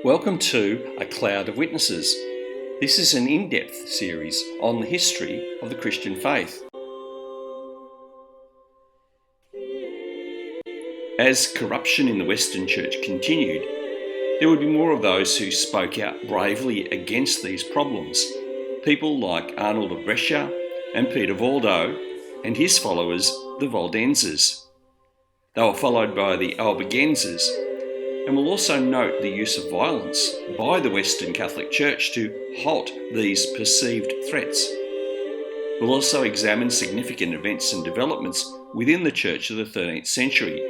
Welcome to A Cloud of Witnesses. This is an in-depth series on the history of the Christian faith. As corruption in the Western Church continued, there would be more of those who spoke out bravely against these problems. People like Arnold of Brescia and Peter Waldo and his followers, the Waldenses. They were followed by the Albigenses, and we'll also note the use of violence by the Western Catholic Church to halt these perceived threats. We'll also examine significant events and developments within the Church of the 13th century,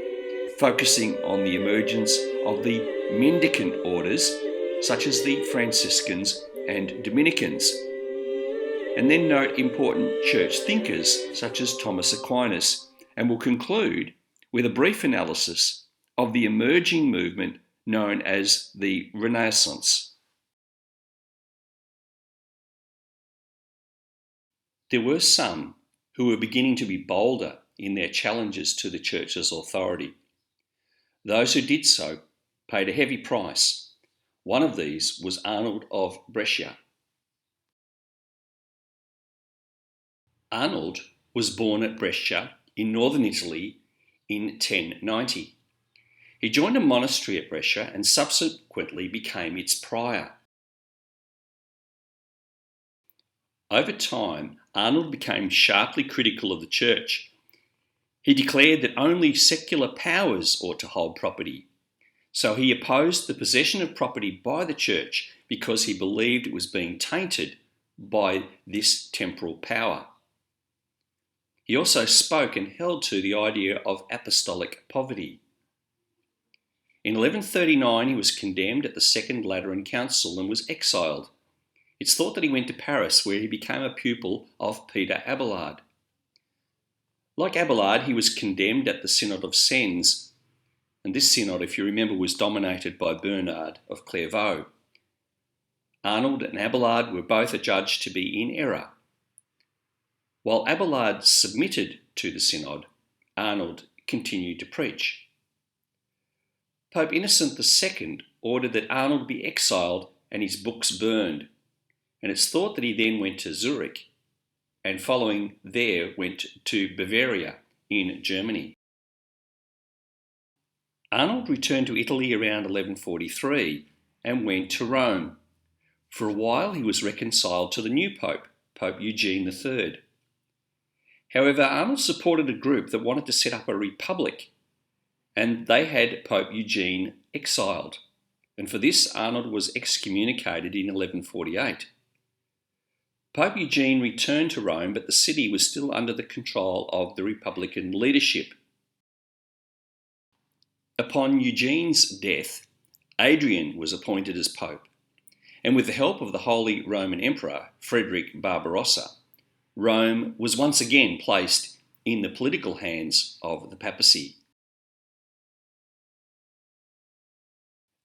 focusing on the emergence of the Mendicant orders, such as the Franciscans and Dominicans, and then note important church thinkers such as Thomas Aquinas, and we'll conclude with a brief analysis of the emerging movement known as the Renaissance. There were some who were beginning to be bolder in their challenges to the Church's authority. Those who did so paid a heavy price. One of these was Arnold of Brescia. Arnold was born at Brescia in northern Italy in 1090. He joined a monastery at Brescia and subsequently became its prior. Over time, Arnold became sharply critical of the Church. He declared that only secular powers ought to hold property, so he opposed the possession of property by the Church because he believed it was being tainted by this temporal power. He also spoke and held to the idea of apostolic poverty. In 1139, he was condemned at the Second Lateran Council and was exiled. It's thought that he went to Paris, where he became a pupil of Peter Abelard. Like Abelard, he was condemned at the Synod of Sens, and this synod, if you remember, was dominated by Bernard of Clairvaux. Arnold and Abelard were both adjudged to be in error. While Abelard submitted to the synod, Arnold continued to preach. Pope Innocent II ordered that Arnold be exiled and his books burned, and it's thought that he then went to Zurich, and following there went to Bavaria in Germany. Arnold returned to Italy around 1143 and went to Rome. For a while he was reconciled to the new pope, Pope Eugene III. However, Arnold supported a group that wanted to set up a republic, and they had Pope Eugene exiled, and for this Arnold was excommunicated in 1148. Pope Eugene returned to Rome, but the city was still under the control of the Republican leadership. Upon Eugene's death, Adrian was appointed as Pope, and with the help of the Holy Roman Emperor, Frederick Barbarossa, Rome was once again placed in the political hands of the papacy.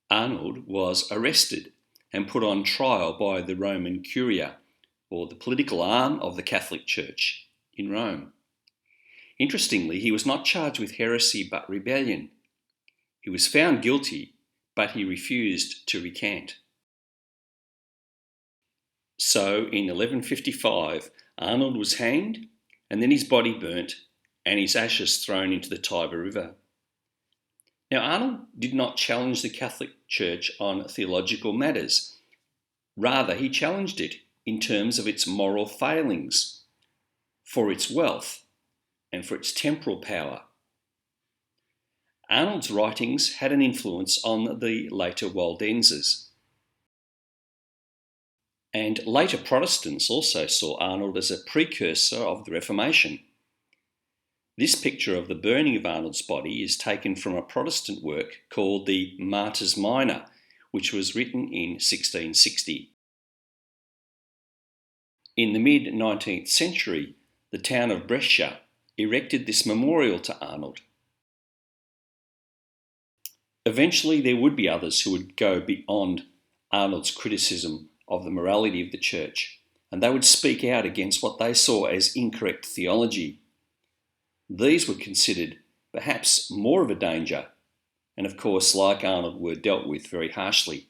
Arnold was arrested and put on trial by the Roman Curia, or the political arm of the Catholic Church in Rome. Interestingly, he was not charged with heresy but rebellion. He was found guilty, but he refused to recant. So in 1155, Arnold was hanged, and then his body burnt and his ashes thrown into the Tiber River. Now, Arnold did not challenge the Catholic Church on theological matters. Rather, he challenged it in terms of its moral failings, for its wealth, and for its temporal power. Arnold's writings had an influence on the later Waldenses. And later Protestants also saw Arnold as a precursor of the Reformation. This picture of the burning of Arnold's body is taken from a Protestant work called the Martyrs Minor, which was written in 1660. In the mid-19th century, the town of Brescia erected this memorial to Arnold. Eventually, there would be others who would go beyond Arnold's criticism of the morality of the Church, and they would speak out against what they saw as incorrect theology. These were considered perhaps more of a danger, and of course, like Arnold, were dealt with very harshly.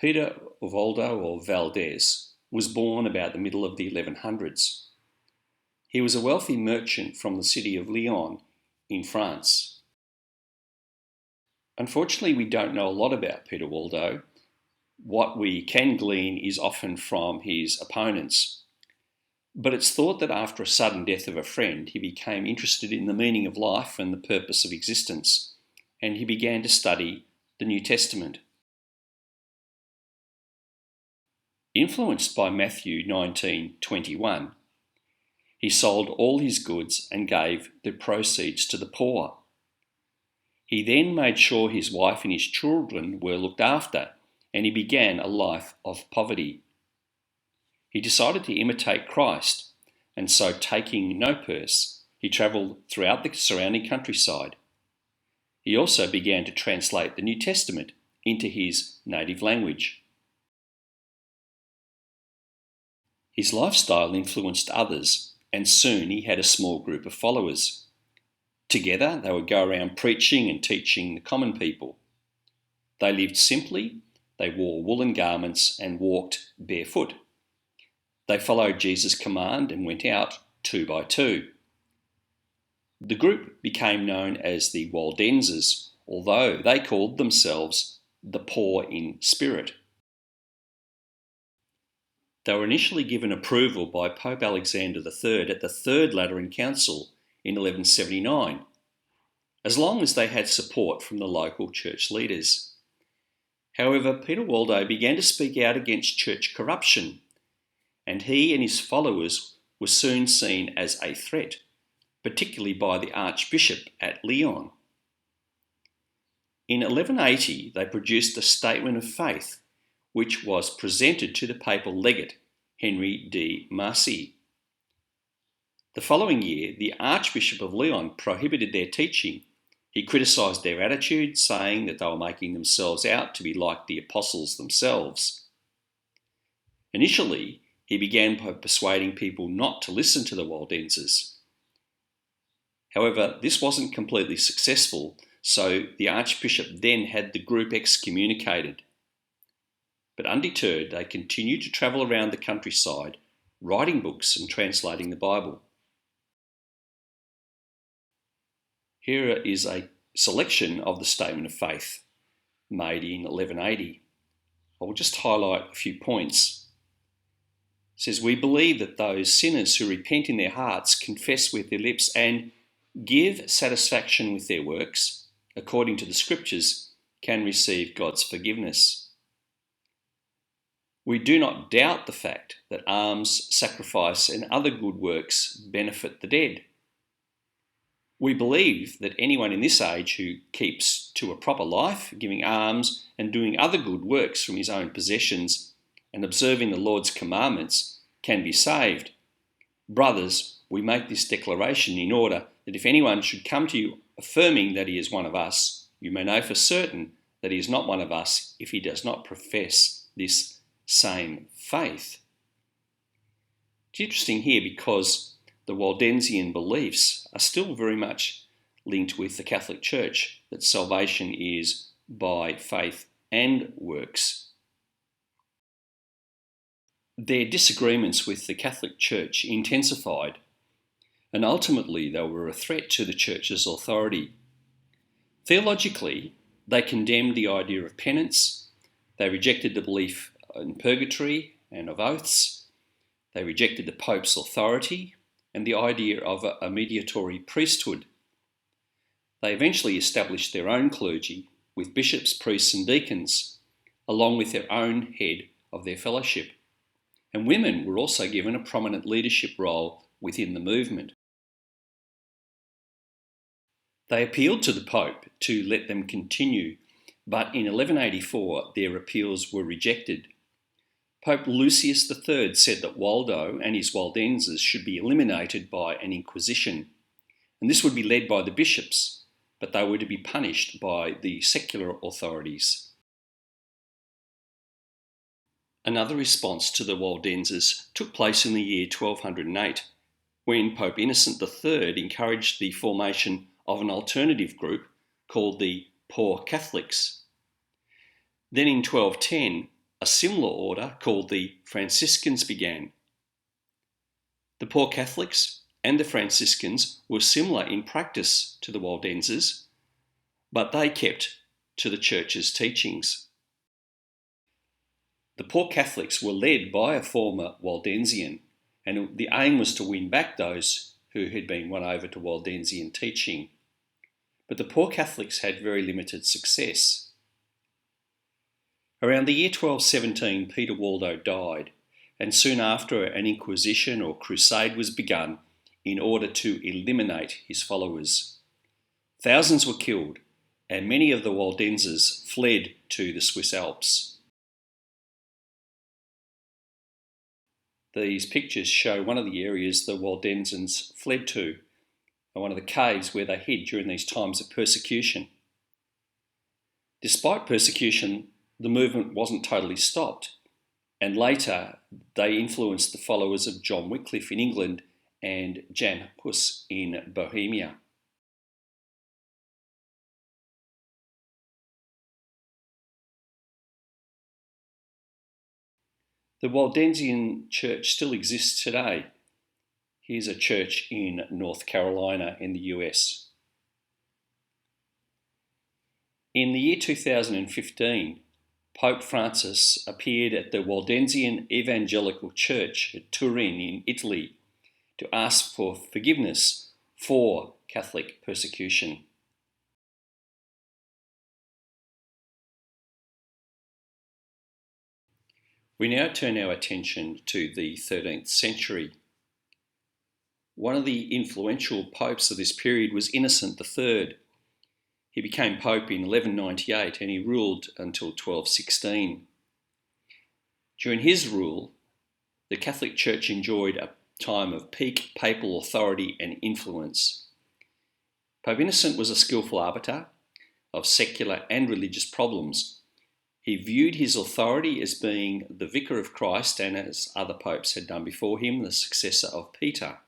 Peter Waldo, or Valdez, was born about the middle of the 1100s. He was a wealthy merchant from the city of Lyon in France. Unfortunately, we don't know a lot about Peter Waldo. What we can glean is often from his opponents. But it's thought that after a sudden death of a friend, he became interested in the meaning of life and the purpose of existence, and he began to study the New Testament. Influenced by Matthew 19:21, he sold all his goods and gave the proceeds to the poor. He then made sure his wife and his children were looked after, and he began a life of poverty. He decided to imitate Christ, and so taking no purse, he travelled throughout the surrounding countryside. He also began to translate the New Testament into his native language. His lifestyle influenced others, and soon he had a small group of followers. Together, they would go around preaching and teaching the common people. They lived simply, they wore woolen garments and walked barefoot. They followed Jesus' command and went out 2 by 2. The group became known as the Waldenses, although they called themselves the poor in spirit. They were initially given approval by Pope Alexander III at the Third Lateran Council in 1179, as long as they had support from the local church leaders. However, Peter Waldo began to speak out against church corruption, and he and his followers were soon seen as a threat, particularly by the Archbishop at Lyon. In 1180, they produced a statement of faith, which was presented to the papal legate, Henry de Marcy. The following year, the Archbishop of Lyon prohibited their teaching. He criticised their attitude, saying that they were making themselves out to be like the apostles themselves. Initially, he began by persuading people not to listen to the Waldenses. However, this wasn't completely successful, so the Archbishop then had the group excommunicated. But undeterred, they continued to travel around the countryside, writing books and translating the Bible. Here is a selection of the Statement of Faith made in 1180. I will just highlight a few points. It says, "We believe that those sinners who repent in their hearts, confess with their lips, and give satisfaction with their works, according to the Scriptures, can receive God's forgiveness. We do not doubt the fact that alms, sacrifice, and other good works benefit the dead. We believe that anyone in this age who keeps to a proper life, giving alms and doing other good works from his own possessions and observing the Lord's commandments can be saved. Brothers, we make this declaration in order that if anyone should come to you affirming that he is one of us, you may know for certain that he is not one of us if he does not profess this same faith." It's interesting here because the Waldensian beliefs are still very much linked with the Catholic Church, that salvation is by faith and works. Their disagreements with the Catholic Church intensified, and ultimately they were a threat to the Church's authority. Theologically, they condemned the idea of penance, they rejected the belief in purgatory and of oaths, they rejected the Pope's authority and the idea of a mediatory priesthood. They eventually established their own clergy with bishops, priests and deacons, along with their own head of their fellowship. And women were also given a prominent leadership role within the movement. They appealed to the Pope to let them continue, but in 1184 their appeals were rejected. Pope Lucius III said that Waldo and his Waldenses should be eliminated by an inquisition, and this would be led by the bishops, but they were to be punished by the secular authorities. Another response to the Waldenses took place in the year 1208, when Pope Innocent III encouraged the formation of an alternative group called the Poor Catholics. Then in 1210, a similar order called the Franciscans began. The poor Catholics and the Franciscans were similar in practice to the Waldenses, but they kept to the Church's teachings. The poor Catholics were led by a former Waldensian, and the aim was to win back those who had been won over to Waldensian teaching. But the poor Catholics had very limited success. Around the year 1217, Peter Waldo died, and soon after an inquisition or crusade was begun in order to eliminate his followers. Thousands were killed, and many of the Waldenses fled to the Swiss Alps. These pictures show one of the areas the Waldenses fled to, and one of the caves where they hid during these times of persecution. Despite persecution, the movement wasn't totally stopped, and later they influenced the followers of John Wycliffe in England and Jan Hus in Bohemia. The Waldensian Church still exists today. Here's a church in North Carolina in the US. In the year 2015, Pope Francis appeared at the Waldensian Evangelical Church at Turin in Italy to ask for forgiveness for Catholic persecution. We now turn our attention to the 13th century. One of the influential popes of this period was Innocent III. He became pope in 1198 and he ruled until 1216. During his rule, the Catholic Church enjoyed a time of peak papal authority and influence. Pope Innocent was a skillful arbiter of secular and religious problems. He viewed his authority as being the vicar of Christ and, as other popes had done before him, the successor of Peter.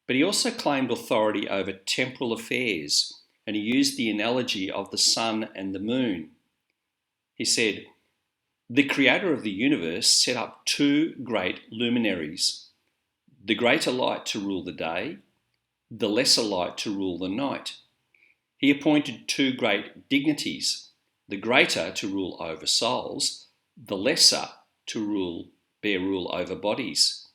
But he also claimed authority over temporal affairs, and he used the analogy of the sun and the moon. He said, "The creator of the universe set up two great luminaries, the greater light to rule the day, the lesser light to rule the night. He appointed two great dignities, the greater to rule over souls, the lesser to bear rule over bodies.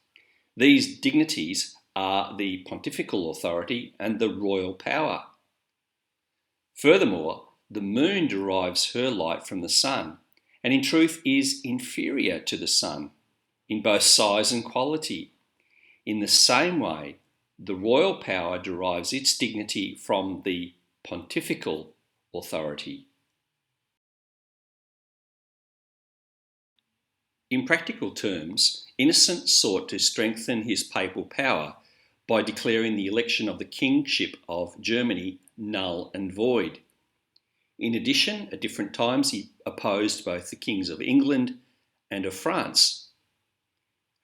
These dignities are the pontifical authority and the royal power. Furthermore, the moon derives her light from the sun, and in truth is inferior to the sun in both size and quality. In the same way, the royal power derives its dignity from the pontifical authority." In practical terms, Innocent sought to strengthen his papal power by declaring the election of the kingship of Germany null and void. In addition, at different times he opposed both the kings of England and of France.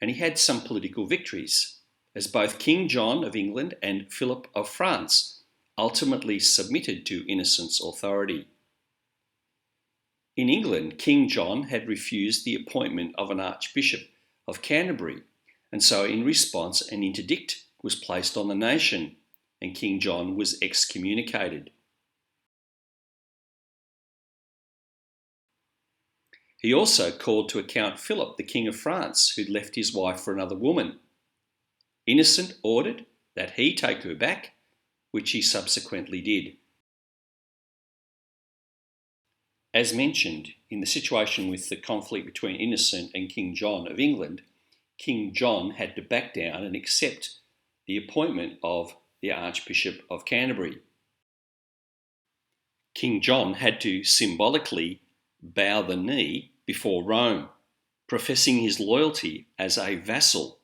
And he had some political victories, as both King John of England and Philip of France ultimately submitted to Innocent's authority. In England, King John had refused the appointment of an Archbishop of Canterbury, and so in response an interdict was placed on the nation, and King John was excommunicated. He also called to account Philip, the King of France, who'd left his wife for another woman. Innocent ordered that he take her back, which he subsequently did. As mentioned, in the situation with the conflict between Innocent and King John of England, King John had to back down and accept the appointment of the Archbishop of Canterbury. King John had to symbolically bow the knee before Rome, professing his loyalty as a vassal.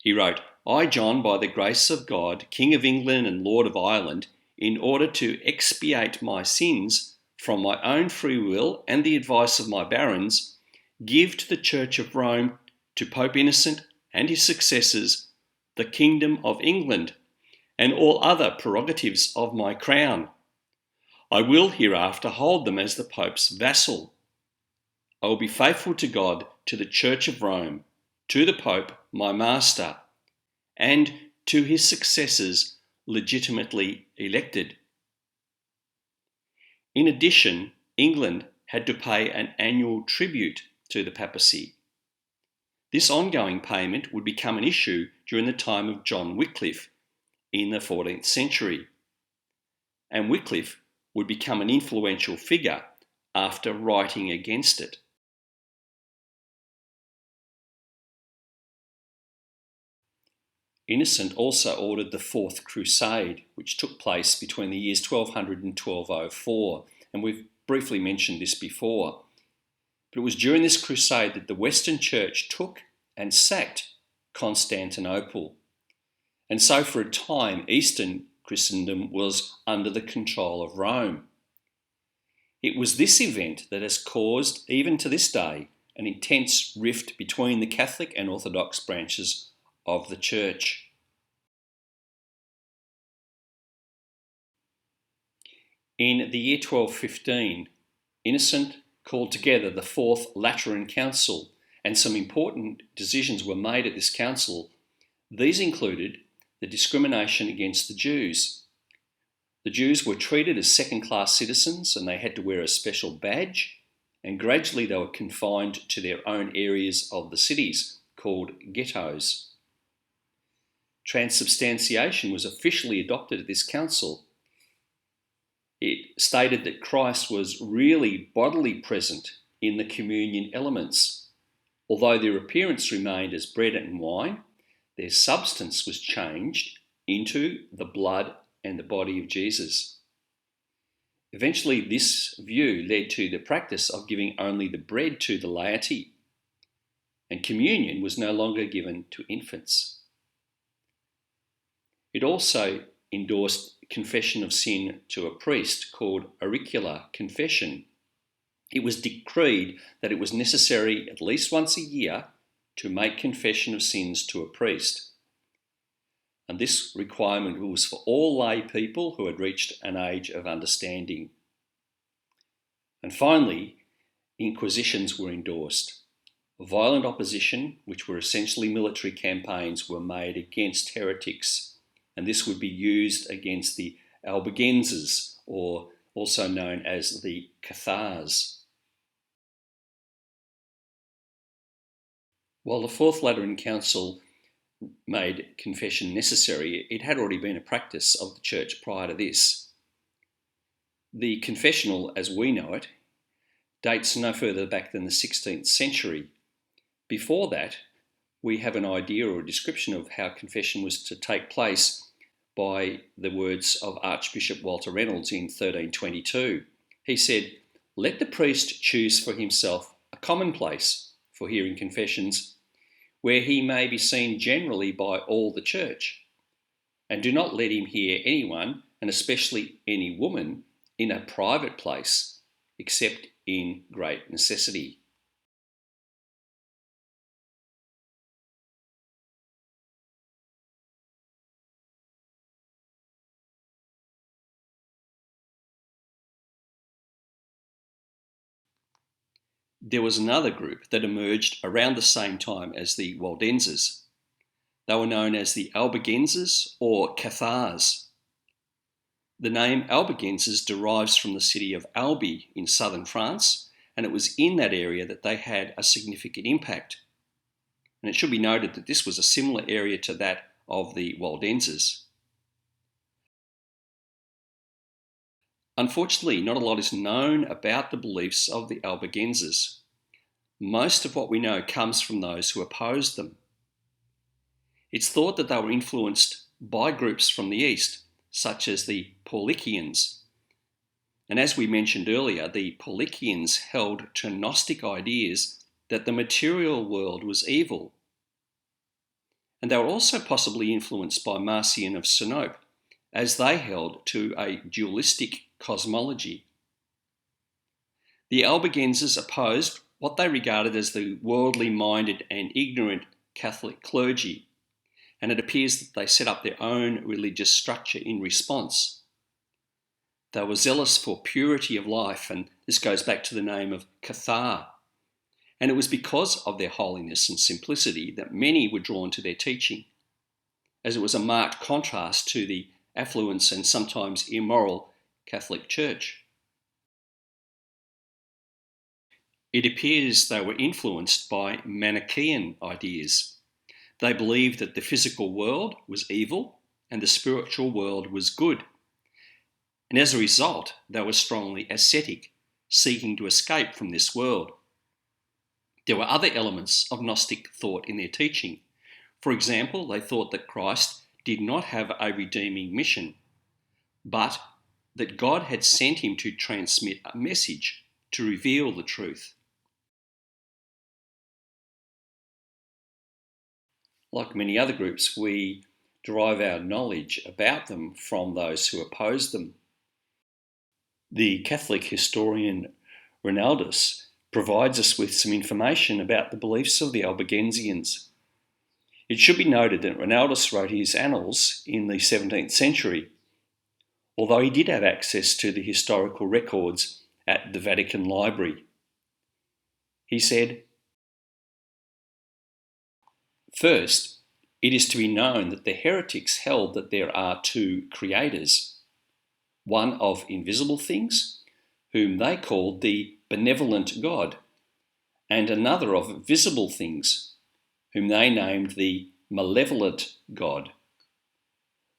He wrote, "I, John, by the grace of God, King of England and Lord of Ireland, in order to expiate my sins, from my own free will and the advice of my barons, give to the Church of Rome, to Pope Innocent and his successors, the kingdom of England and all other prerogatives of my crown. I will hereafter hold them as the Pope's vassal. I will be faithful to God, to the Church of Rome, to the Pope, my master, and to his successors legitimately elected. In addition, England had to pay an annual tribute to the papacy. This ongoing payment would become an issue during the time of John Wycliffe in the 14th century, and Wycliffe would become an influential figure after writing against it. Innocent also ordered the Fourth Crusade, which took place between the years 1200 and 1204, and we've briefly mentioned this before. But it was during this crusade that the Western Church took and sacked Constantinople. And so for a time, Eastern Christendom was under the control of Rome. It was this event that has caused, even to this day, an intense rift between the Catholic and Orthodox branches of the Church. In the year 1215, Innocent called together the Fourth Lateran Council, and some important decisions were made at this council. These included the discrimination against the Jews. The Jews were treated as second-class citizens and they had to wear a special badge, and gradually they were confined to their own areas of the cities, called ghettos. Transubstantiation was officially adopted at this council. It stated that Christ was really bodily present in the communion elements. Although their appearance remained as bread and wine, their substance was changed into the blood and the body of Jesus. Eventually, this view led to the practice of giving only the bread to the laity, and communion was no longer given to infants. It also endorsed confession of sin to a priest, called auricular confession. It was decreed that it was necessary at least once a year to make confession of sins to a priest. And this requirement was for all lay people who had reached an age of understanding. And finally, inquisitions were endorsed. Violent opposition, which were essentially military campaigns, were made against heretics, and this would be used against the Albigenses, or also known as the Cathars. While the Fourth Lateran Council made confession necessary, it had already been a practice of the Church prior to this. The confessional, as we know it, dates no further back than the 16th century. Before that, we have an idea or a description of how confession was to take place by the words of Archbishop Walter Reynolds in 1322. He said, "Let the priest choose for himself a common place for hearing confessions, where he may be seen generally by all the church, and do not let him hear anyone, and especially any woman, in a private place, except in great necessity." There was another group that emerged around the same time as the Waldenses. They were known as the Albigenses or Cathars. The name Albigenses derives from the city of Albi in southern France, and it was in that area that they had a significant impact. And it should be noted that this was a similar area to that of the Waldenses. Unfortunately, not a lot is known about the beliefs of the Albigenses. Most of what we know comes from those who opposed them. It's thought that they were influenced by groups from the east, such as the Paulicians. And as we mentioned earlier, the Paulicians held to Gnostic ideas that the material world was evil. And they were also possibly influenced by Marcion of Sinope, as they held to a dualistic cosmology. The Albigenses opposed what they regarded as the worldly-minded and ignorant Catholic clergy, and it appears that they set up their own religious structure in response. They were zealous for purity of life, and this goes back to the name of Cathar, and it was because of their holiness and simplicity that many were drawn to their teaching, as it was a marked contrast to the affluence and sometimes immoral Catholic Church. It appears they were influenced by Manichaean ideas. They believed that the physical world was evil and the spiritual world was good. And as a result, they were strongly ascetic, seeking to escape from this world. There were other elements of Gnostic thought in their teaching. For example, they thought that Christ did not have a redeeming mission, but that God had sent him to transmit a message, to reveal the truth. Like many other groups, we derive our knowledge about them from those who oppose them. The Catholic historian Ronaldus provides us with some information about the beliefs of the Albigensians. It should be noted that Ronaldus wrote his annals in the 17th century, although he did have access to the historical records at the Vatican Library. He said, "First, it is to be known that the heretics held that there are two creators, one of invisible things, whom they called the benevolent God, and another of visible things, whom they named the malevolent God.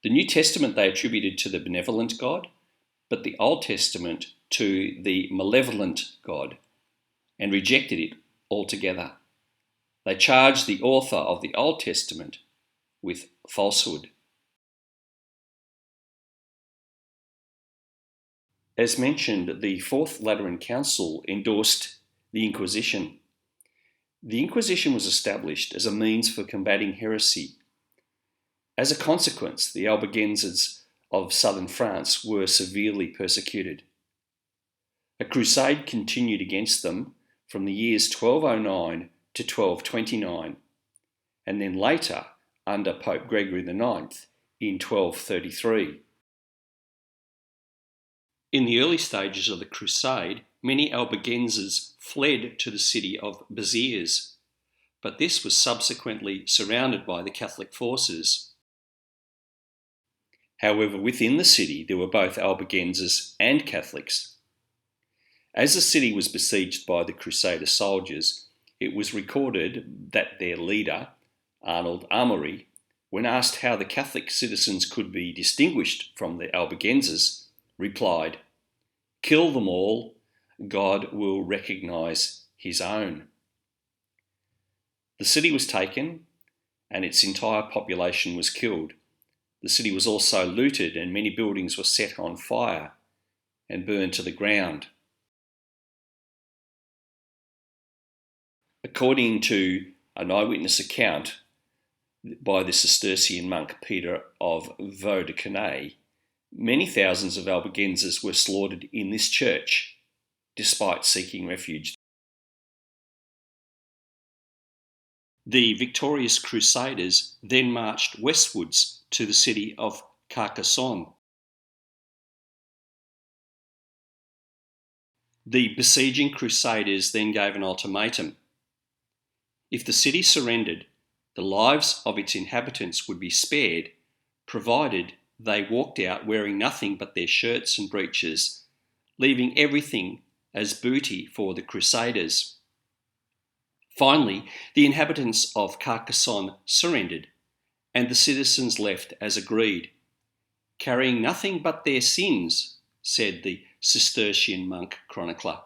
The New Testament they attributed to the benevolent God, but the Old Testament to the malevolent God, and rejected it altogether. They charged the author of the Old Testament with falsehood." As mentioned, the Fourth Lateran Council endorsed the Inquisition. The Inquisition was established as a means for combating heresy. As a consequence, the Albigenses of southern France were severely persecuted. A crusade continued against them from the years 1209 to 1229, and then later under Pope Gregory IX in 1233. In the early stages of the crusade, many Albigenses fled to the city of Béziers, but this was subsequently surrounded by the Catholic forces. However, within the city there were both Albigenses and Catholics. As the city was besieged by the Crusader soldiers, it was recorded that their leader, Arnold Armory, when asked how the Catholic citizens could be distinguished from the Albigenses, replied, "Kill them all, God will recognise his own." The city was taken and its entire population was killed. The city was also looted and many buildings were set on fire and burned to the ground. According to an eyewitness account by the Cistercian monk Peter of Waldenses, many thousands of Albigenses were slaughtered in this church, despite seeking refuge. The victorious Crusaders then marched westwards to the city of Carcassonne. The besieging Crusaders then gave an ultimatum. If the city surrendered, the lives of its inhabitants would be spared, provided they walked out wearing nothing but their shirts and breeches, leaving everything as booty for the Crusaders. Finally, the inhabitants of Carcassonne surrendered, and the citizens left as agreed, carrying nothing but their sins, said the Cistercian monk chronicler.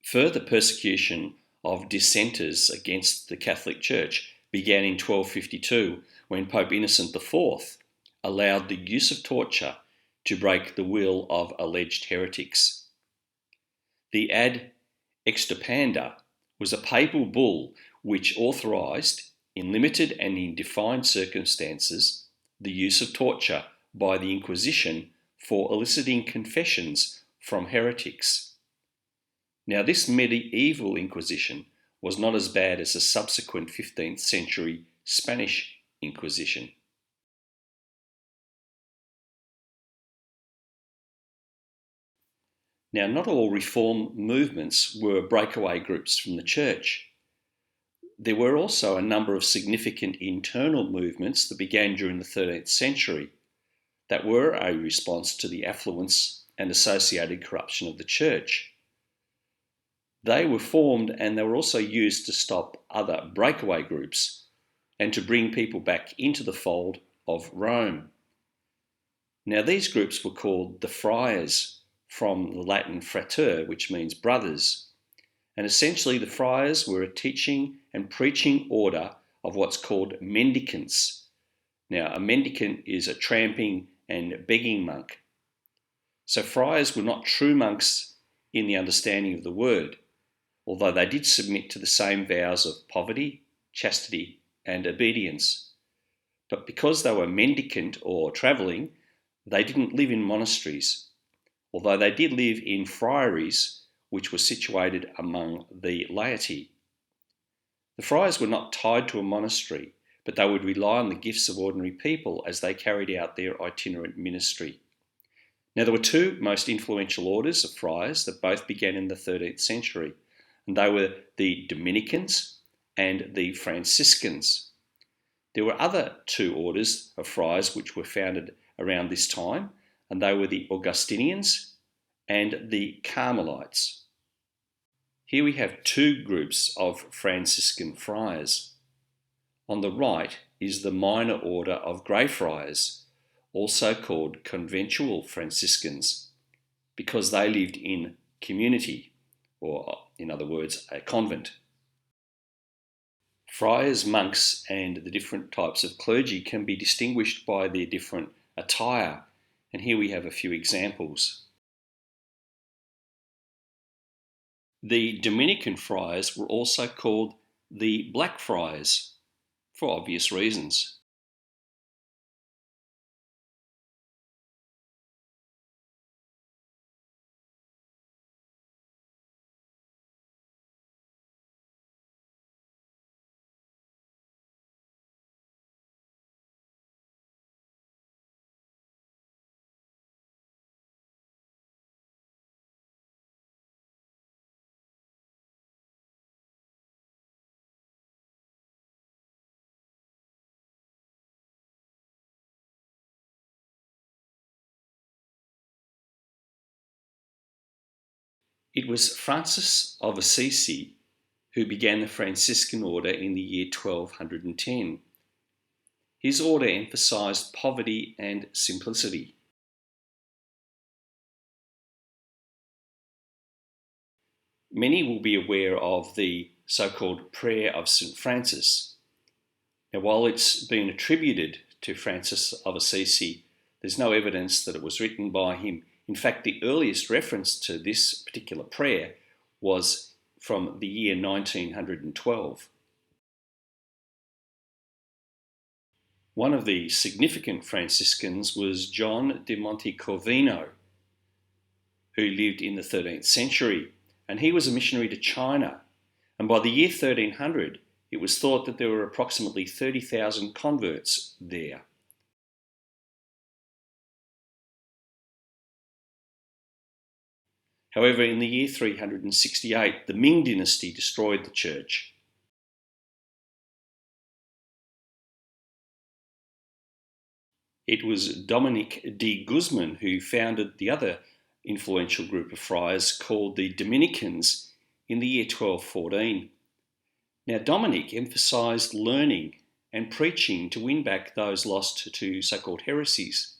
Further persecution of dissenters against the Catholic Church began in 1252 when Pope Innocent IV allowed the use of torture to break the will of alleged heretics. The Ad Extirpanda was a papal bull which authorised, in limited and in defined circumstances, the use of torture by the Inquisition for eliciting confessions from heretics. Now, this medieval Inquisition was not as bad as the subsequent 15th century Spanish Inquisition. Now, not all reform movements were breakaway groups from the church. There were also a number of significant internal movements that began during the 13th century that were a response to the affluence and associated corruption of the church. They were formed and they were also used to stop other breakaway groups and to bring people back into the fold of Rome. Now, these groups were called the Friars, from the Latin frater, which means brothers. And essentially, the Friars were a teaching and preaching order of what's called Mendicants. Now, a mendicant is a tramping and begging monk. So friars were not true monks in the understanding of the word, although they did submit to the same vows of poverty, chastity, and obedience. But because they were mendicant or travelling, they didn't live in monasteries, although they did live in friaries, which were situated among the laity. The friars were not tied to a monastery, but they would rely on the gifts of ordinary people as they carried out their itinerant ministry. Now, there were two most influential orders of friars that both began in the 13th century, and they were the Dominicans and the Franciscans. There were other two orders of friars which were founded around this time, and they were the Augustinians and the Carmelites. Here we have two groups of Franciscan friars. On the right is the minor order of Grey Friars, also called conventual Franciscans, because they lived in community, or in other words, a convent. Friars, monks, and the different types of clergy can be distinguished by their different attire, and here we have a few examples. The Dominican friars were also called the Black Friars, for obvious reasons. It was Francis of Assisi who began the Franciscan order in the year 1210. His order emphasised poverty and simplicity. Many will be aware of the so-called Prayer of St. Francis. Now, while it's been attributed to Francis of Assisi, there's no evidence that it was written by him. In fact, the earliest reference to this particular prayer was from the year 1912. One of the significant Franciscans was John de Montecorvino, who lived in the 13th century, and he was a missionary to China. And by the year 1300, it was thought that there were approximately 30,000 converts there. However, in the year 368, the Ming dynasty destroyed the church. It was Dominic de Gusman who founded the other influential group of friars called the Dominicans in the year 1214. Now, Dominic emphasised learning and preaching to win back those lost to so-called heresies.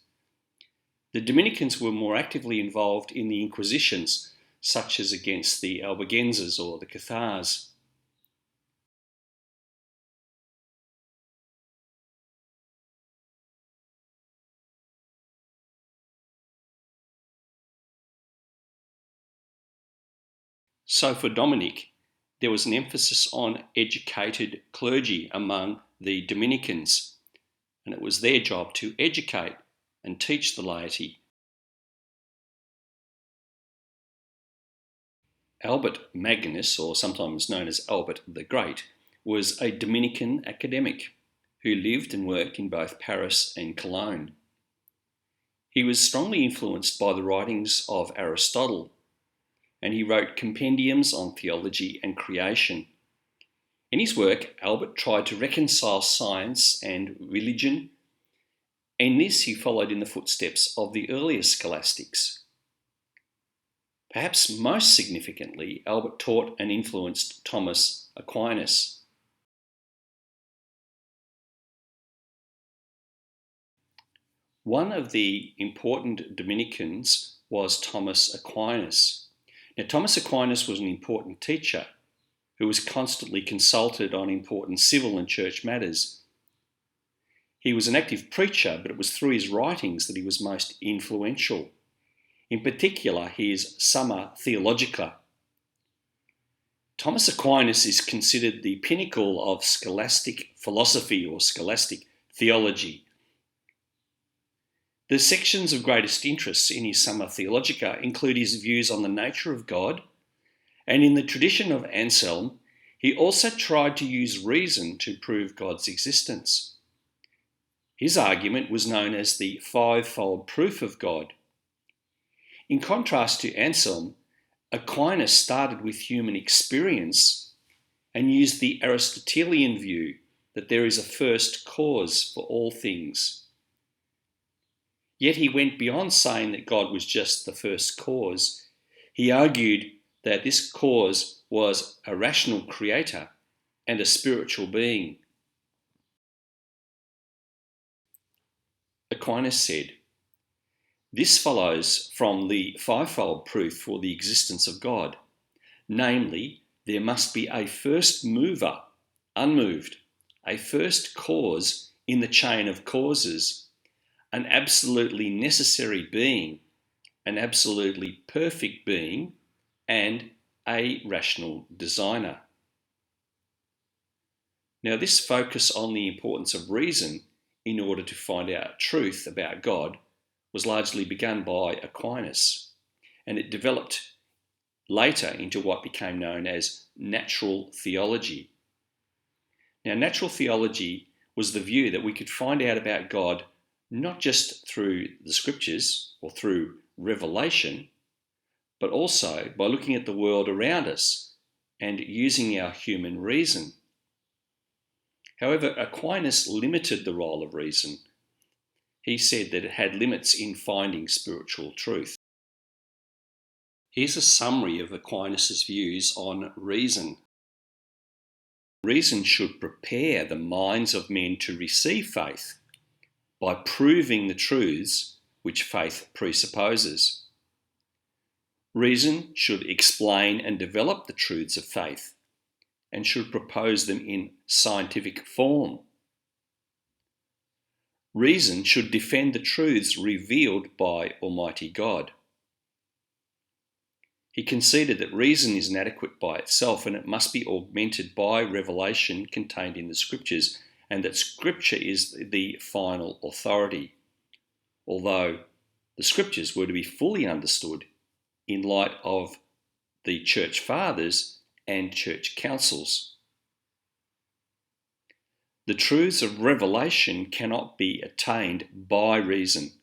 The Dominicans were more actively involved in the Inquisitions, such as against the Albigenses or the Cathars. So for Dominic, there was an emphasis on educated clergy among the Dominicans, and it was their job to educate and teach the laity. Albert Magnus, or sometimes known as Albert the Great, was a Dominican academic who lived and worked in both Paris and Cologne. He was strongly influenced by the writings of Aristotle, and he wrote compendiums on theology and creation. In his work, Albert tried to reconcile science and religion. In this, he followed in the footsteps of the earlier scholastics. Perhaps most significantly, Albert taught and influenced Thomas Aquinas. One of the important Dominicans was Thomas Aquinas. Now, Thomas Aquinas was an important teacher who was constantly consulted on important civil and church matters. He was an active preacher, but it was through his writings that he was most influential. In particular, his Summa Theologica. Thomas Aquinas is considered the pinnacle of scholastic philosophy or scholastic theology. The sections of greatest interest in his Summa Theologica include his views on the nature of God, and in the tradition of Anselm, he also tried to use reason to prove God's existence. His argument was known as the fivefold proof of God. In contrast to Anselm, Aquinas started with human experience and used the Aristotelian view that there is a first cause for all things. Yet he went beyond saying that God was just the first cause. He argued that this cause was a rational creator and a spiritual being. Aquinas said, "This follows from the fivefold proof for the existence of God. Namely, there must be a first mover, unmoved, a first cause in the chain of causes, an absolutely necessary being, an absolutely perfect being, and a rational designer." Now, this focus on the importance of reason in order to find out truth about God was largely begun by Aquinas, and it developed later into what became known as natural theology. Now, natural theology was the view that we could find out about God not just through the scriptures or through revelation, but also by looking at the world around us and using our human reason. However, Aquinas limited the role of reason. He said that it had limits in finding spiritual truth. Here's a summary of Aquinas' views on reason. Reason should prepare the minds of men to receive faith by proving the truths which faith presupposes. Reason should explain and develop the truths of faith and should propose them in scientific form. Reason should defend the truths revealed by Almighty God. He conceded that reason is inadequate by itself and it must be augmented by revelation contained in the scriptures, and that scripture is the final authority, although the scriptures were to be fully understood in light of the church fathers and church councils. The truths of revelation cannot be attained by reason,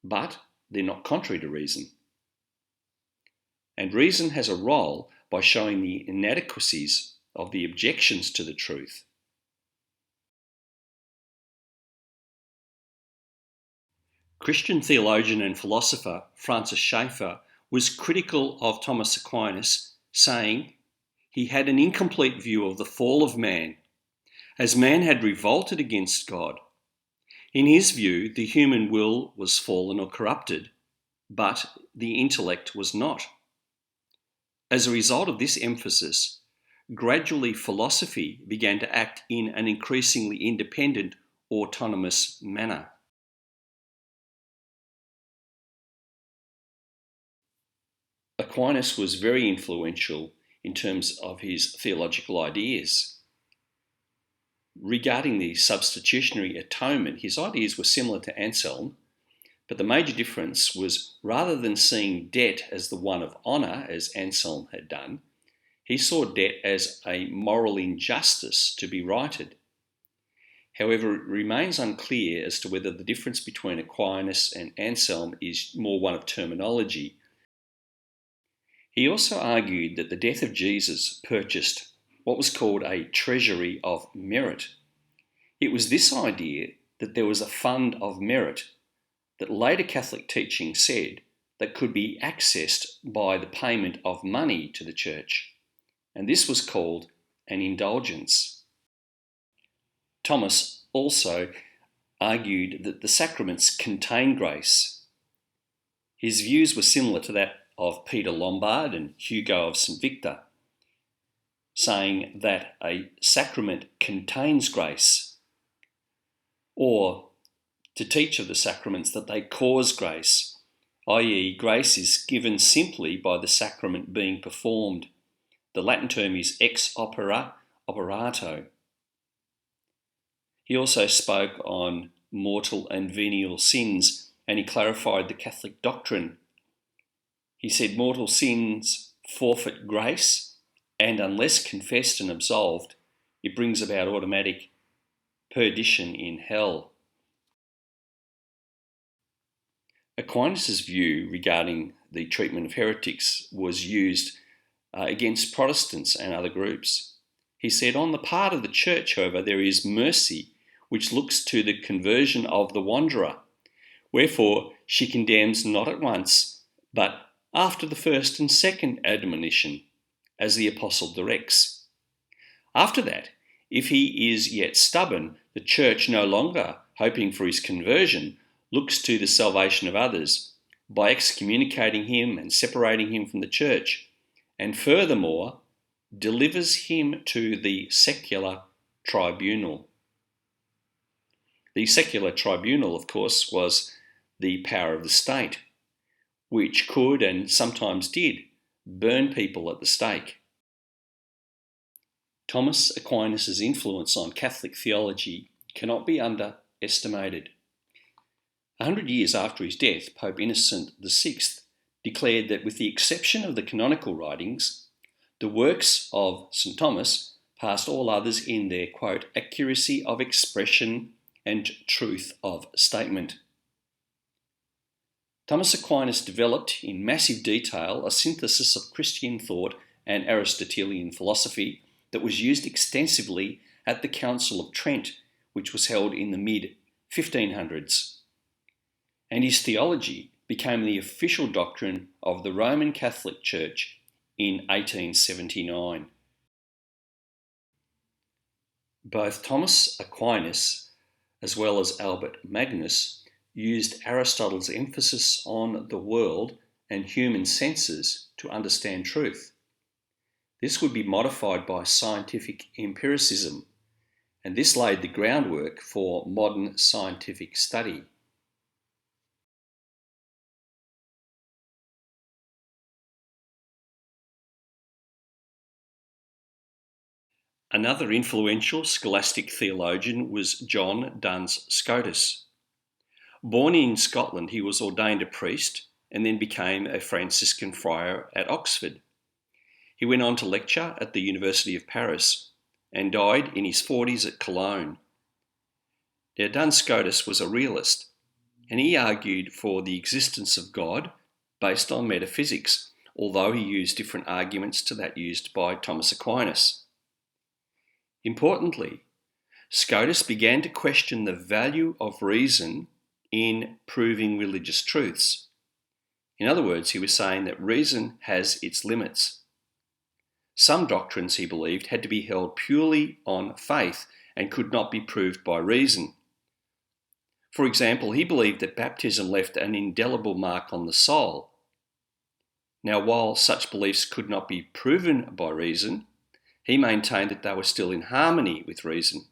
but they're not contrary to reason. And reason has a role by showing the inadequacies of the objections to the truth. Christian theologian and philosopher Francis Schaeffer was critical of Thomas Aquinas, saying he had an incomplete view of the fall of man, as man had revolted against God. In his view, the human will was fallen or corrupted, but the intellect was not. As a result of this emphasis, gradually philosophy began to act in an increasingly independent, autonomous manner. Aquinas was very influential in terms of his theological ideas. Regarding the substitutionary atonement, his ideas were similar to Anselm, but the major difference was rather than seeing debt as the one of honour, as Anselm had done, he saw debt as a moral injustice to be righted. However, it remains unclear as to whether the difference between Aquinas and Anselm is more one of terminology. He also argued that the death of Jesus purchased what was called a treasury of merit. It was this idea that there was a fund of merit that later Catholic teaching said that could be accessed by the payment of money to the church, and this was called an indulgence. Thomas also argued that the sacraments contain grace. His views were similar to that of Peter Lombard and Hugo of St. Victor, saying that a sacrament contains grace, or to teach of the sacraments that they cause grace, i.e. grace is given simply by the sacrament being performed. The Latin term is ex opere operato. He also spoke on mortal and venial sins, and he clarified the Catholic doctrine. He said mortal sins forfeit grace, and unless confessed and absolved, it brings about automatic perdition in hell. Aquinas' view regarding the treatment of heretics was used against Protestants and other groups. He said, on the part of the Church, however, there is mercy, which looks to the conversion of the wanderer. Wherefore she condemns not at once, but after the first and second admonition, as the Apostle directs. After that, if he is yet stubborn, the Church, no longer hoping for his conversion, looks to the salvation of others by excommunicating him and separating him from the Church, and furthermore delivers him to the secular tribunal. The secular tribunal, of course, was the power of the state, which could and sometimes did burn people at the stake. Thomas Aquinas' influence on Catholic theology cannot be underestimated. 100 years after his death, Pope Innocent VI declared that with the exception of the canonical writings, the works of St. Thomas passed all others in their, quote, accuracy of expression and truth of statement. Thomas Aquinas developed in massive detail a synthesis of Christian thought and Aristotelian philosophy that was used extensively at the Council of Trent, which was held in the mid-1500s. And his theology became the official doctrine of the Roman Catholic Church in 1879. Both Thomas Aquinas as well as Albert Magnus used Aristotle's emphasis on the world and human senses to understand truth. This would be modified by scientific empiricism, and this laid the groundwork for modern scientific study. Another influential scholastic theologian was John Duns Scotus. Born in Scotland, he was ordained a priest and then became a Franciscan friar at Oxford. He went on to lecture at the University of Paris and died in his 40s at Cologne. Now, Duns Scotus was a realist, and he argued for the existence of God based on metaphysics, although he used different arguments to that used by Thomas Aquinas. Importantly, Scotus began to question the value of reason in proving religious truths. In other words, he was saying that reason has its limits. Some doctrines, he believed, had to be held purely on faith and could not be proved by reason. For example, he believed that baptism left an indelible mark on the soul. Now, while such beliefs could not be proven by reason, he maintained that they were still in harmony with reason.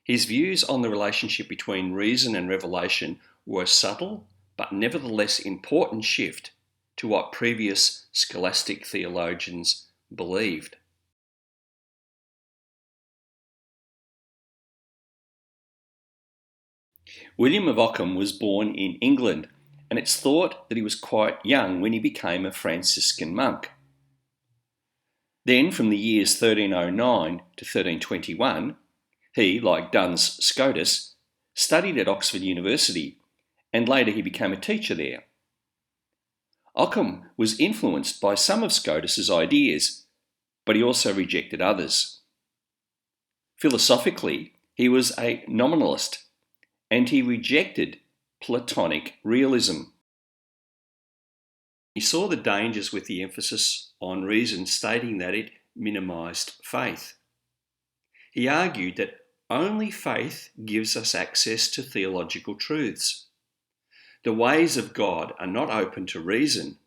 His views on the relationship between reason and revelation were a subtle but nevertheless important shift to what previous scholastic theologians believed. William of Ockham was born in England, and it's thought that he was quite young when he became a Franciscan monk. Then, from the years 1309 to 1321, he, like Duns Scotus, studied at Oxford University, and later he became a teacher there. Ockham was influenced by some of Scotus's ideas, but he also rejected others. Philosophically, he was a nominalist, and he rejected Platonic realism. He saw the dangers with the emphasis on reason, stating that it minimised faith. He argued that only faith gives us access to theological truths. The ways of God are not open to reason,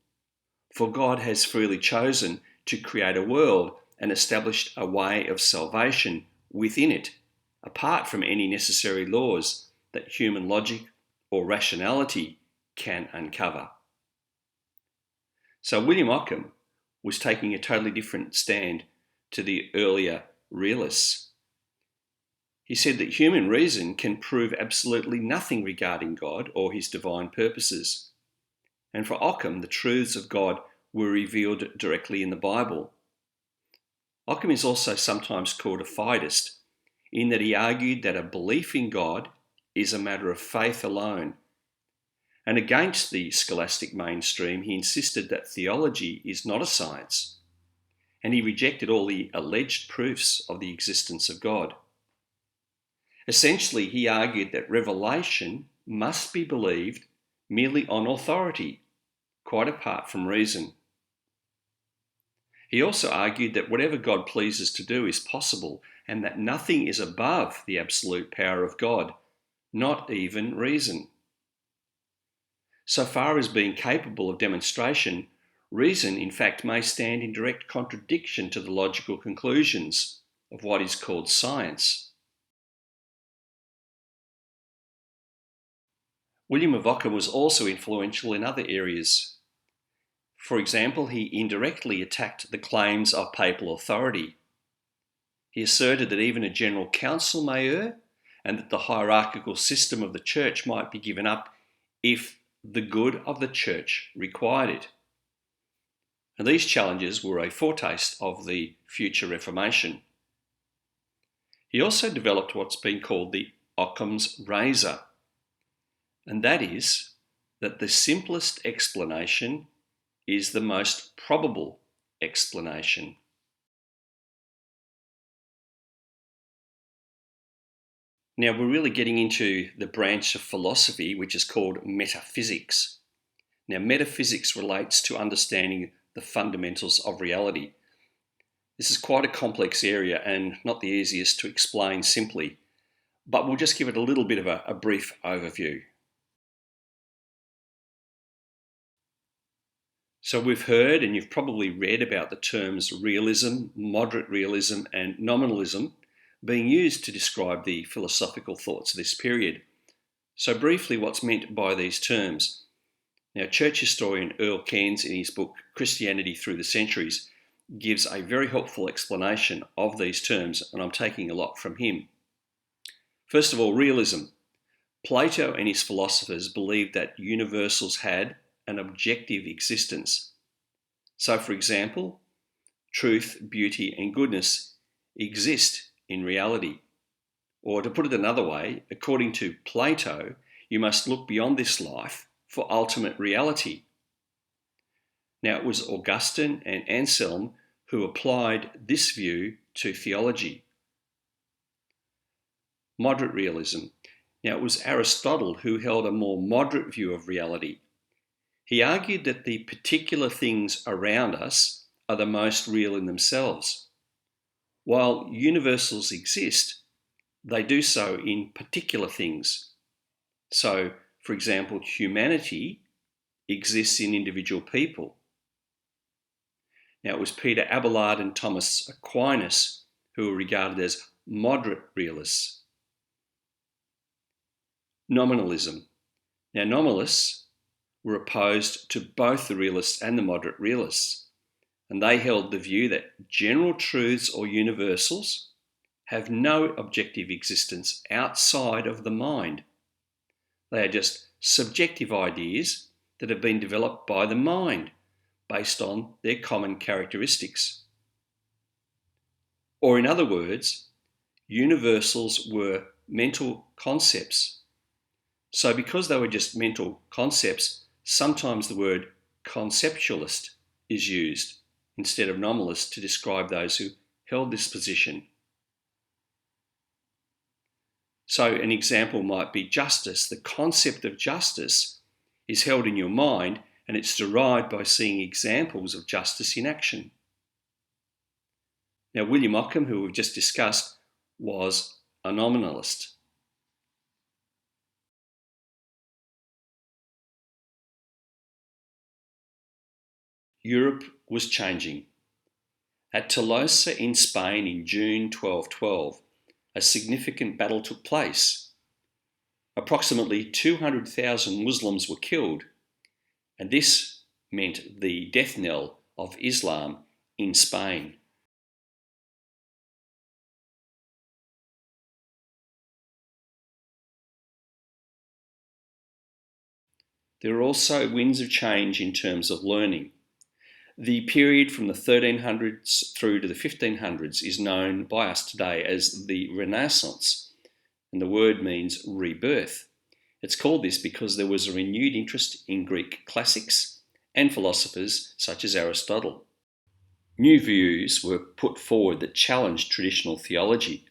for God has freely chosen to create a world and established a way of salvation within it, apart from any necessary laws that human logic or rationality can uncover. So William Ockham was taking a totally different stand to the earlier realists. He said that human reason can prove absolutely nothing regarding God or his divine purposes. And for Ockham, the truths of God were revealed directly in the Bible. Ockham is also sometimes called a fideist, in that he argued that a belief in God is a matter of faith alone. And against the scholastic mainstream, he insisted that theology is not a science, and he rejected all the alleged proofs of the existence of God. Essentially, he argued that revelation must be believed merely on authority, quite apart from reason. He also argued that whatever God pleases to do is possible, and that nothing is above the absolute power of God, not even reason. So far as being capable of demonstration, reason in fact may stand in direct contradiction to the logical conclusions of what is called science. William of Ockham was also influential in other areas. For example, he indirectly attacked the claims of papal authority. He asserted that even a general council may err, and that the hierarchical system of the church might be given up if the good of the church required it. And these challenges were a foretaste of the future Reformation. He also developed what's been called the Occam's razor, and that is that the simplest explanation is the most probable explanation. Now we're really getting into the branch of philosophy which is called metaphysics. Now metaphysics relates to understanding the fundamentals of reality. This is quite a complex area and not the easiest to explain simply, but we'll just give it a little bit of a brief overview. So we've heard, and you've probably read about the terms realism, moderate realism, and nominalism being used to describe the philosophical thoughts of this period. So briefly, what's meant by these terms? Now, church historian Earl Cairns, in his book Christianity Through the Centuries, gives a very helpful explanation of these terms, and I'm taking a lot from him. First of all, realism. Plato and his philosophers believed that universals had an objective existence. So, for example, truth, beauty, and goodness exist in reality. Or to put it another way, according to Plato, you must look beyond this life for ultimate reality. Now, it was Augustine and Anselm who applied this view to theology. Moderate realism. Now, it was Aristotle who held a more moderate view of reality. He argued that the particular things around us are the most real in themselves. While universals exist, they do so in particular things. So, for example, humanity exists in individual people. Now, it was Peter Abelard and Thomas Aquinas who were regarded as moderate realists. Nominalism. Now, nominalists were opposed to both the realists and the moderate realists, and they held the view that general truths or universals have no objective existence outside of the mind. They are just subjective ideas that have been developed by the mind based on their common characteristics. Or in other words, universals were mental concepts. So because they were just mental concepts, sometimes the word conceptualist is used instead of nominalist to describe those who held this position. So an example might be justice. The concept of justice is held in your mind, and it's derived by seeing examples of justice in action. Now, William Ockham, who we've just discussed, was a nominalist. Europe was changing. At Tolosa in Spain in June 1212, a significant battle took place. Approximately 200,000 Muslims were killed, and this meant the death knell of Islam in Spain. There are also winds of change in terms of learning. The period from the 1300s through to the 1500s is known by us today as the Renaissance, and the word means rebirth. It's called this because there was a renewed interest in Greek classics and philosophers such as Aristotle. New views were put forward that challenged traditional theology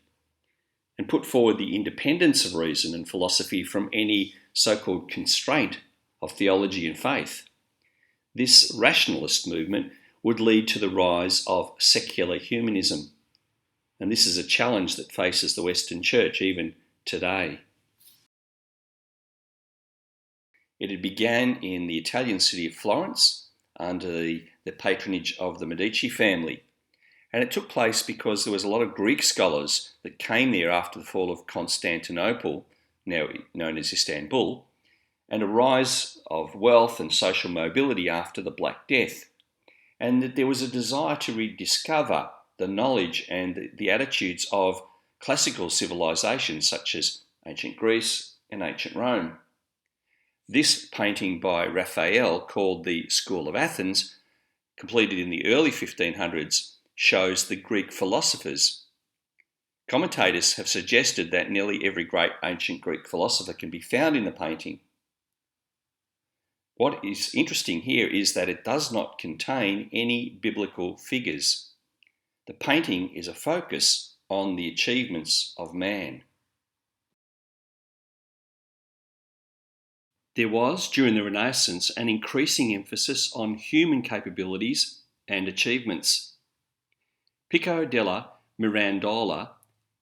and put forward the independence of reason and philosophy from any so-called constraint of theology and faith. This rationalist movement would lead to the rise of secular humanism, and this is a challenge that faces the Western Church even today. It had began in the Italian city of Florence under the patronage of the Medici family, and it took place because there was a lot of Greek scholars that came there after the fall of Constantinople, now known as Istanbul, and a rise of wealth and social mobility after the Black Death, and that there was a desire to rediscover the knowledge and the attitudes of classical civilizations such as ancient Greece and ancient Rome. This painting by Raphael, called the School of Athens, completed in the early 1500s, shows the Greek philosophers. Commentators have suggested that nearly every great ancient Greek philosopher can be found in the painting. What is interesting here is that it does not contain any biblical figures. The painting is a focus on the achievements of man. There was, during the Renaissance, an increasing emphasis on human capabilities and achievements. Pico della Mirandola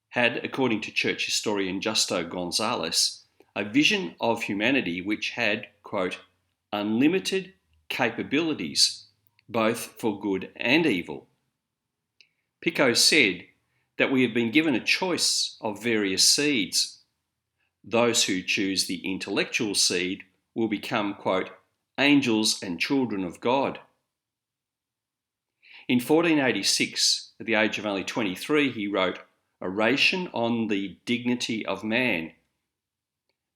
had, according to church historian Justo Gonzalez, a vision of humanity which had, quote, unlimited capabilities, both for good and evil. Pico said that we have been given a choice of various seeds. Those who choose the intellectual seed will become, quote, angels and children of God. In 1486, at the age of only 23, he wrote Oration on the Dignity of Man,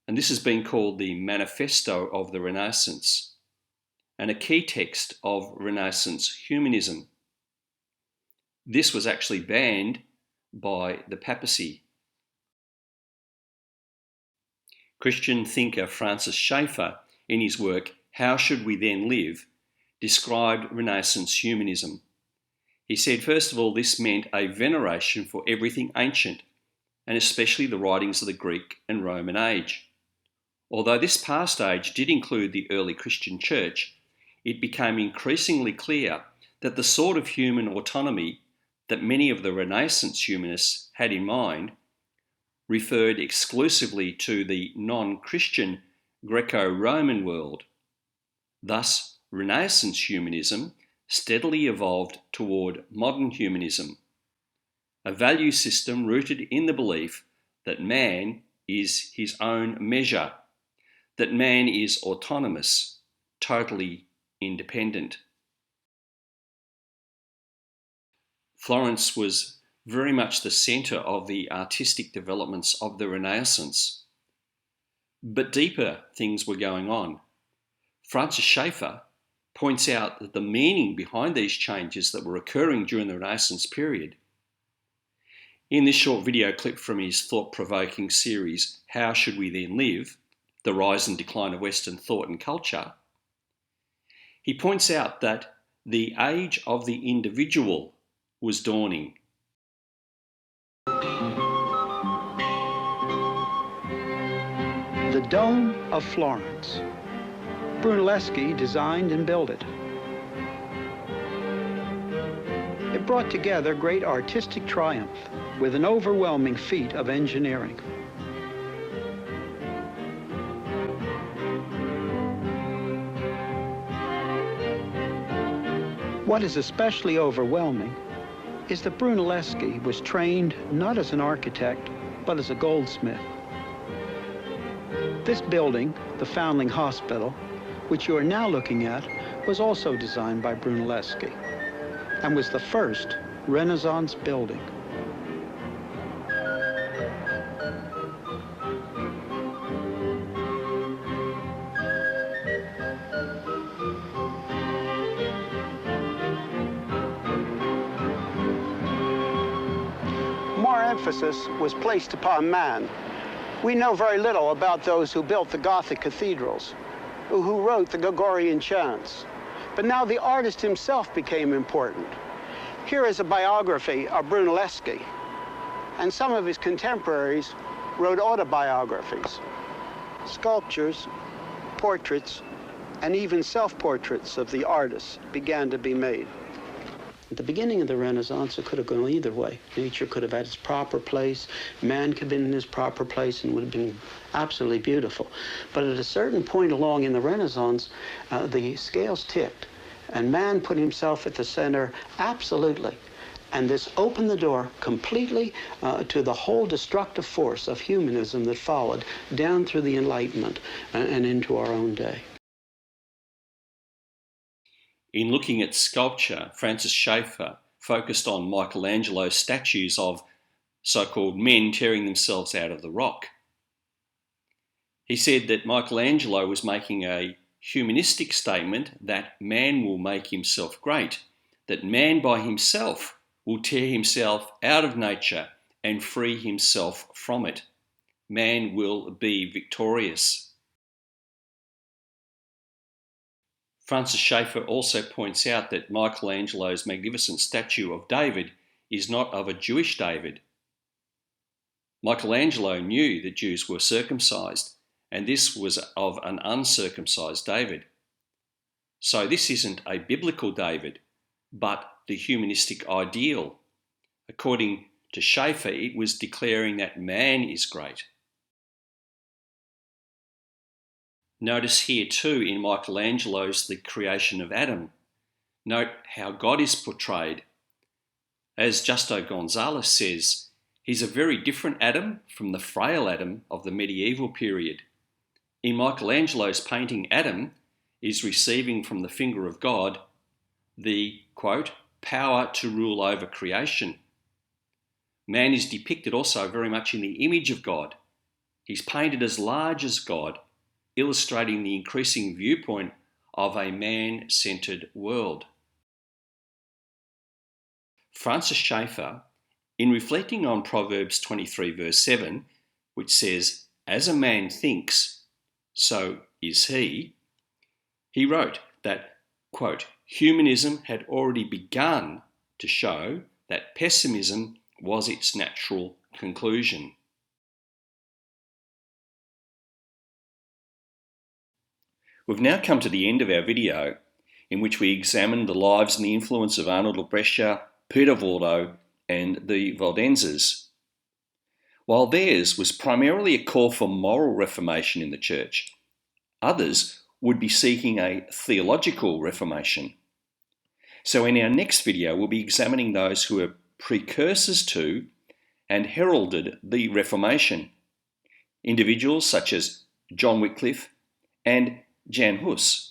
and this has been called the Manifesto of the Renaissance, and a key text of Renaissance humanism. This was actually banned by the papacy. Christian thinker Francis Schaeffer, in his work How Should We Then Live, described Renaissance humanism. He said, first of all, this meant a veneration for everything ancient, and especially the writings of the Greek and Roman age. Although this past age did include the early Christian church, it became increasingly clear that the sort of human autonomy that many of the Renaissance humanists had in mind referred exclusively to the non-Christian Greco-Roman world. Thus, Renaissance humanism steadily evolved toward modern humanism, a value system rooted in the belief that man is his own measure, that man is autonomous, totally independent. Florence was very much the centre of the artistic developments of the Renaissance. But deeper things were going on. Francis Schaeffer points out that the meaning behind these changes that were occurring during the Renaissance period. In this short video clip from his thought-provoking series, How Should We Then Live? The Rise and Decline of Western Thought and Culture, He points out that the age of the individual was dawning. The Dome of Florence. Brunelleschi designed and built it. It brought together great artistic triumph with an overwhelming feat of engineering. What is especially overwhelming is that Brunelleschi was trained not as an architect, but as a goldsmith. This building, the Foundling Hospital, which you are now looking at, was also designed by Brunelleschi and was the first Renaissance building. More emphasis was placed upon man. We know very little about those who built the Gothic cathedrals, who wrote the Gregorian chants. But now the artist himself became important. Here is a biography of Brunelleschi, and some of his contemporaries wrote autobiographies. Sculptures, portraits, and even self-portraits of the artists began to be made. At the beginning of the Renaissance, it could have gone either way. Nature could have had its proper place, man could have been in his proper place, and would have been absolutely beautiful. But at a certain point along in the Renaissance, the scales tipped, and man put himself at the center absolutely. And this opened the door completely to the whole destructive force of humanism that followed down through the Enlightenment and into our own day. In looking at sculpture, Francis Schaeffer focused on Michelangelo's statues of so-called men tearing themselves out of the rock. He said that Michelangelo was making a humanistic statement that man will make himself great, that man by himself will tear himself out of nature and free himself from it. Man will be victorious. Francis Schaeffer also points out that Michelangelo's magnificent statue of David is not of a Jewish David. Michelangelo knew that Jews were circumcised, and this was of an uncircumcised David. So this isn't a biblical David, but the humanistic ideal. According to Schaeffer, it was declaring that man is great. Notice here too in Michelangelo's The Creation of Adam. Note how God is portrayed. As Justo Gonzalez says, he's a very different Adam from the frail Adam of the medieval period. In Michelangelo's painting, Adam is receiving from the finger of God the, quote, power to rule over creation. Man is depicted also very much in the image of God. He's painted as large as God, illustrating the increasing viewpoint of a man-centered world. Francis Schaeffer, in reflecting on Proverbs 23 verse 7, which says, "As a man thinks, so is he," he wrote that, quote, humanism had already begun to show that pessimism was its natural conclusion. We've now come to the end of our video in which we examined the lives and the influence of Arnold of Brescia, Peter Waldo and the Waldenses. While theirs was primarily a call for moral reformation in the church, others would be seeking a theological reformation. So in our next video, we'll be examining those who are precursors to and heralded the Reformation. Individuals such as John Wycliffe and Jan Hus.